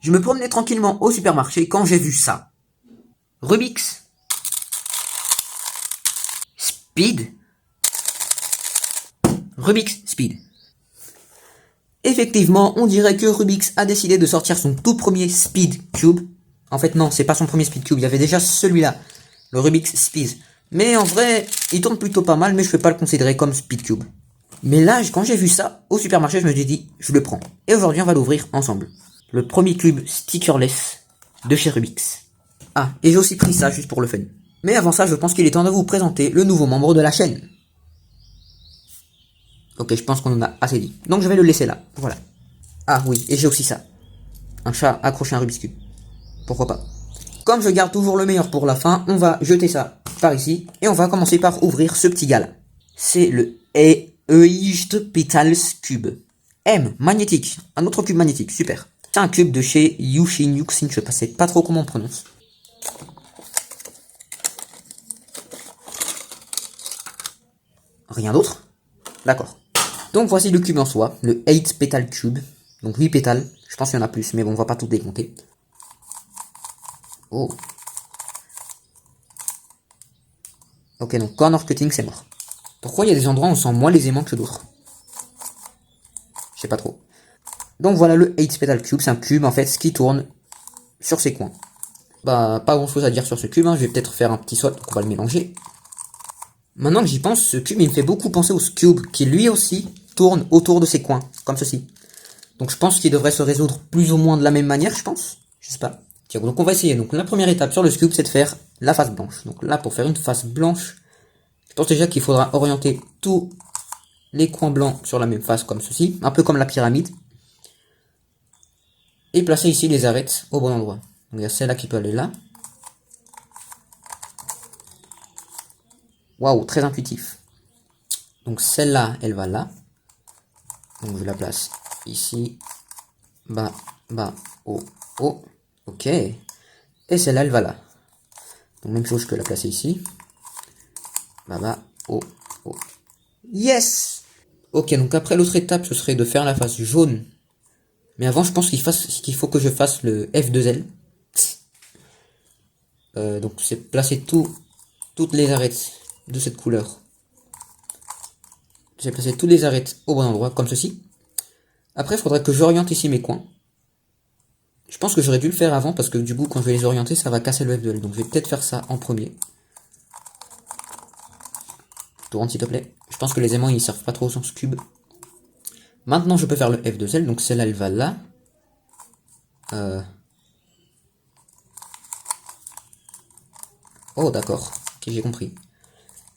Je me promenais tranquillement au supermarché quand j'ai vu ça. Rubik's Speed. Rubik's Speed. Effectivement, on dirait que Rubik's a décidé de sortir son tout premier Speed Cube. En fait, non, c'est pas son premier Speed Cube, il y avait déjà celui-là, le Rubik's Speed. Mais en vrai, il tourne plutôt pas mal, mais je peux pas le considérer comme Speed Cube. Mais là, quand j'ai vu ça au supermarché, je me suis dit, je le prends. Et aujourd'hui, on va l'ouvrir ensemble. Le premier cube stickerless de chez Rubik's. Ah, et j'ai aussi pris ça juste pour le fun. Mais avant ça, je pense qu'il est temps de vous présenter le nouveau membre de la chaîne. Ok, je pense qu'on en a assez dit. Donc je vais le laisser là, voilà. Ah oui, et j'ai aussi ça. Un chat accroché à un Rubik's Cube. Pourquoi pas. Comme je garde toujours le meilleur pour la fin, on va jeter ça par ici. Et on va commencer par ouvrir ce petit gars là. C'est le Eicht Petals Cube. M, magnétique. Un autre cube magnétique, super. C'est un cube de chez Yushin Yuxin, je sais pas trop comment on prononce. Rien d'autre? D'accord. Donc voici le cube en soi, le 8 Petal Cube. Donc 8 pétales, je pense qu'il y en a plus, mais bon, on va pas tout décompter. Oh. Ok, donc corner cutting, c'est mort. Pourquoi il y a des endroits où on sent moins les aimants que d'autres? Je sais pas trop. Donc voilà le 8 Petal Cube, c'est un cube en fait qui tourne sur ses coins. Bah, pas grand chose à dire sur ce cube, hein. Je vais peut-être faire un petit swap, donc on va le mélanger. Maintenant que j'y pense, ce cube il me fait beaucoup penser au cube qui lui aussi tourne autour de ses coins, comme ceci. Donc je pense qu'il devrait se résoudre plus ou moins de la même manière, je pense. Je sais pas. Tiens, donc on va essayer. Donc la première étape sur le cube, c'est de faire la face blanche. Donc là, pour faire une face blanche, je pense déjà qu'il faudra orienter tous les coins blancs sur la même face, comme ceci, un peu comme la pyramide. Et placer ici les arêtes au bon endroit. Donc il y a celle-là qui peut aller là. Waouh, très intuitif. Donc celle-là, elle va là. Donc je la place ici. Bas, bas, haut, haut. Ok. Et celle-là, elle va là. Donc même chose, je peux la placer ici. Bas, bas, haut, haut. Yes! Ok, donc après l'autre étape, ce serait de faire la face jaune. Mais avant, je pense qu'il faut que je fasse le F2L. Donc c'est placer toutes les arêtes de cette couleur. J'ai placé toutes les arêtes au bon endroit, comme ceci. Après, il faudrait que j'oriente ici mes coins. Je pense que j'aurais dû le faire avant, parce que du coup, quand je vais les orienter, ça va casser le F2L. Donc je vais peut-être faire ça en premier. Tourne, s'il te plaît. Je pense que les aimants, ils servent pas trop sur ce cube. Maintenant, je peux faire le F2L. Donc celle-là, elle va là. Oh, d'accord. Ok, j'ai compris.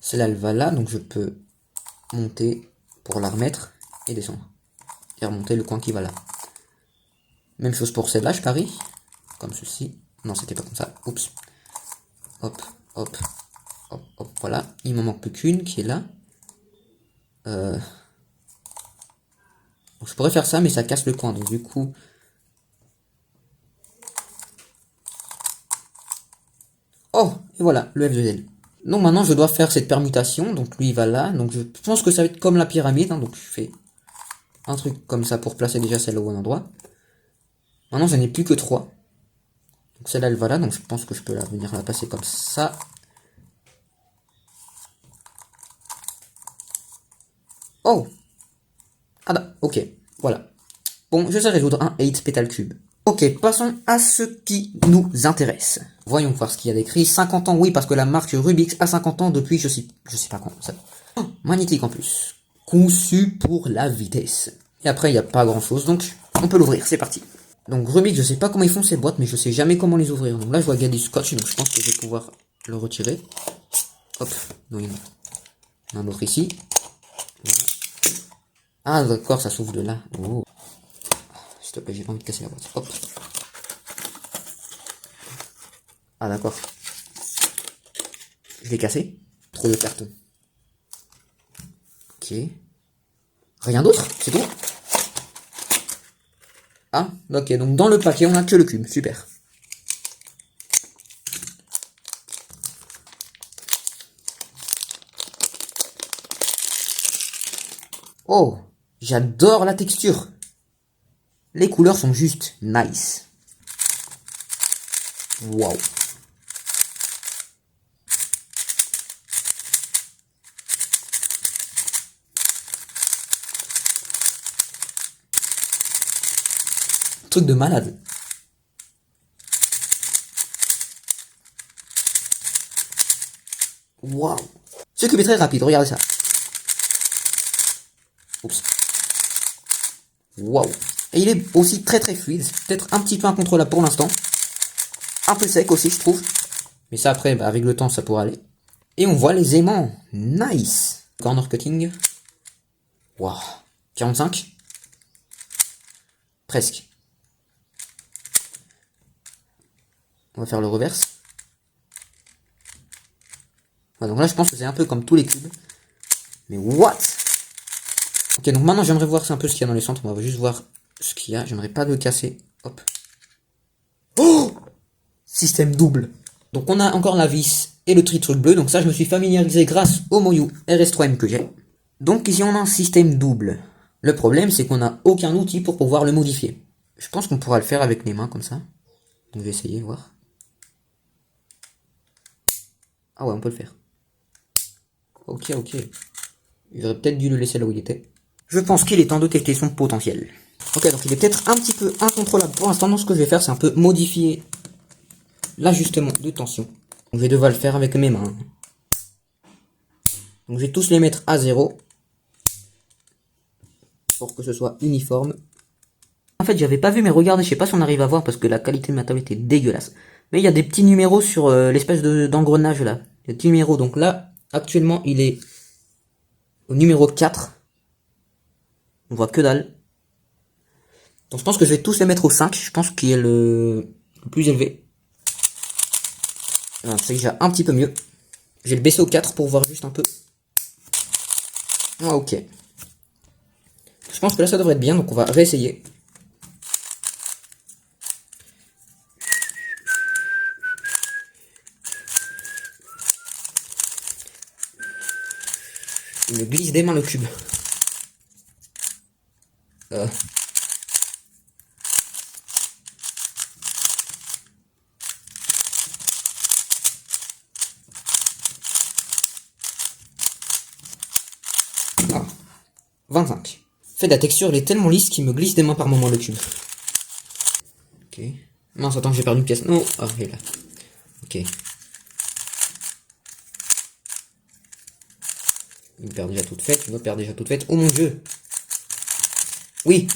Celle-là, elle va là. Donc je peux monter pour la remettre et descendre. Et remonter le coin qui va là. Même chose pour celle-là, je parie. Comme ceci. Non, c'était pas comme ça. Oups. Hop, hop, hop, hop. Voilà. Il m'en manque plus qu'une qui est là. Donc, je pourrais faire ça, mais ça casse le coin. Donc du coup... Oh, et voilà, le F2L. Donc maintenant, je dois faire cette permutation. Donc lui, il va là. Donc je pense que ça va être comme la pyramide. Hein, donc je fais un truc comme ça pour placer déjà celle au bon endroit. Maintenant, j'en ai plus que 3. Donc celle-là, elle va là. Donc je pense que je peux venir la passer comme ça. Oh! Ah bah, ok. Voilà. Bon, je sais résoudre un 8 Petal Cube. Ok, passons à ce qui nous intéresse. Voyons voir ce qu'il y a d'écrit. 50 ans, oui, parce que la marque Rubik's a 50 ans depuis, je sais pas quand. Ça... Oh, magnétique en plus. Conçu pour la vitesse. Et après, il n'y a pas grand chose, donc on peut l'ouvrir, c'est parti. Donc Rubik's, je sais pas comment ils font ces boîtes, mais je sais jamais comment les ouvrir. Donc là, je vois qu'il y a du scotch, donc je pense que je vais pouvoir le retirer. Hop, non, il y en a un autre ici. Voilà. Ah, d'accord, ça s'ouvre de là. Oh. S'il te plaît, j'ai pas envie de casser la boîte. Hop. Ah, d'accord. Je l'ai cassé. Trop de carton. Ok. Rien d'autre? C'est tout? Ah, ok. Donc dans le paquet, on a que le cube. Super. Oh, j'adore la texture. Les couleurs sont juste nice. Waouh. Truc de malade. Waouh. Ce cube est très rapide, regardez ça. Oups. Waouh. Et il est aussi très fluide. Peut-être un petit peu incontrôlable pour l'instant. Un peu sec aussi, je trouve. Mais ça, après, bah, avec le temps, ça pourra aller. Et on voit les aimants. Nice. Corner cutting. Waouh. 45. Presque. On va faire le reverse. Ouais, donc là, je pense que c'est un peu comme tous les cubes. Mais what? Ok, donc maintenant, j'aimerais voir un peu ce qu'il y a dans les centres. On va juste voir ce qu'il y a. J'aimerais pas le casser. Hop. Oh! Système double. Donc on a encore la vis et le tri-truc bleu. Donc ça, je me suis familiarisé grâce au Moyu RS3M que j'ai. Donc ici, on a un système double. Le problème, c'est qu'on n'a aucun outil pour pouvoir le modifier. Je pense qu'on pourra le faire avec les mains, comme ça. Donc je vais essayer, voir. Ah ouais, on peut le faire. Ok. Il aurait peut-être dû le laisser là où il était. Je pense qu'il est temps de tester son potentiel. Ok, donc il est peut-être un petit peu incontrôlable pour l'instant. Donc ce que je vais faire, c'est un peu modifier l'ajustement de tension. Donc, je vais devoir le faire avec mes mains. Donc je vais tous les mettre à 0. Pour que ce soit uniforme. En fait, j'avais pas vu, mais regardez, je sais pas si on arrive à voir parce que la qualité de ma tablette est dégueulasse. Mais il y a des petits numéros sur l'espèce d'engrenage là. Des petits numéros. Donc là, actuellement, il est au numéro 4. On voit que dalle. Donc je pense que je vais tous les mettre au 5. Je pense qu'il est le plus élevé. C'est déjà un petit peu mieux. Je vais le baisser au 4 pour voir juste un peu. Ah, ok. Je pense que là ça devrait être bien, donc on va réessayer. Il me glisse des mains le cube. Ah. 25. En fait, la texture elle est tellement lisse qu'il me glisse des mains par moment le cube. Ok. Mince, attends, j'ai perdu une pièce. Non, ah, il est là. Ok. Une paire déjà toute faite, une autre paire déjà toute faite. Oh mon dieu. Oui.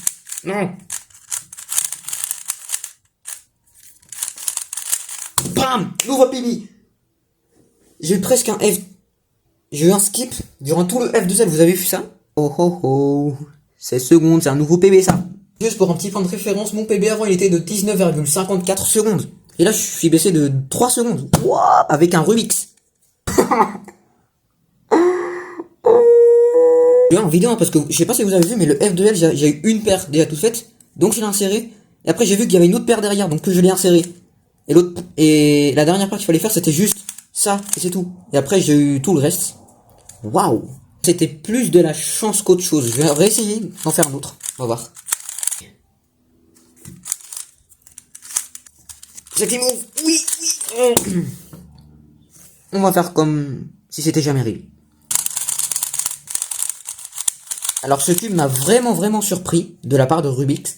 Non. Bam. Nouveau PB. J'ai eu presque un F. J'ai eu un skip durant tout le F2L. Vous avez vu ça? Oh. 16 secondes, c'est un nouveau PB ça. Juste pour un petit point de référence, mon PB avant il était de 19,54 secondes. Et là je suis baissé de 3 secondes. Wow, avec un Rubix. En vidéo, hein, parce que je sais pas si vous avez vu, mais le F2L, j'ai eu une paire déjà toute faite, donc je l'ai inséré. Et après j'ai vu qu'il y avait une autre paire derrière, donc que je l'ai inséré. Et la dernière paire qu'il fallait faire, c'était juste ça, et c'est tout. Et après j'ai eu tout le reste. Waouh! C'était plus de la chance qu'autre chose. Je vais réessayer d'en faire un autre. On va voir. Sexy move! Oui! On va faire comme si c'était jamais arrivé. Alors ce cube m'a vraiment surpris de la part de Rubix.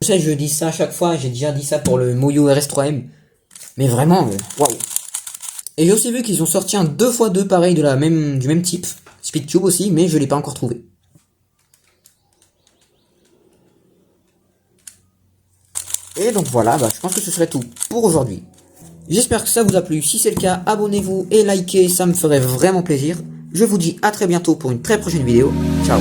Je sais, je dis ça à chaque fois, j'ai déjà dit ça pour le Moyu RS3M. Mais vraiment, waouh! Et j'ai aussi vu qu'ils ont sorti un 2x2 pareil du même type. Speedcube aussi, mais je l'ai pas encore trouvé. Et donc voilà, je pense que ce serait tout pour aujourd'hui. J'espère que ça vous a plu. Si c'est le cas, abonnez-vous et likez, ça me ferait vraiment plaisir. Je vous dis à très bientôt pour une très prochaine vidéo. Ciao!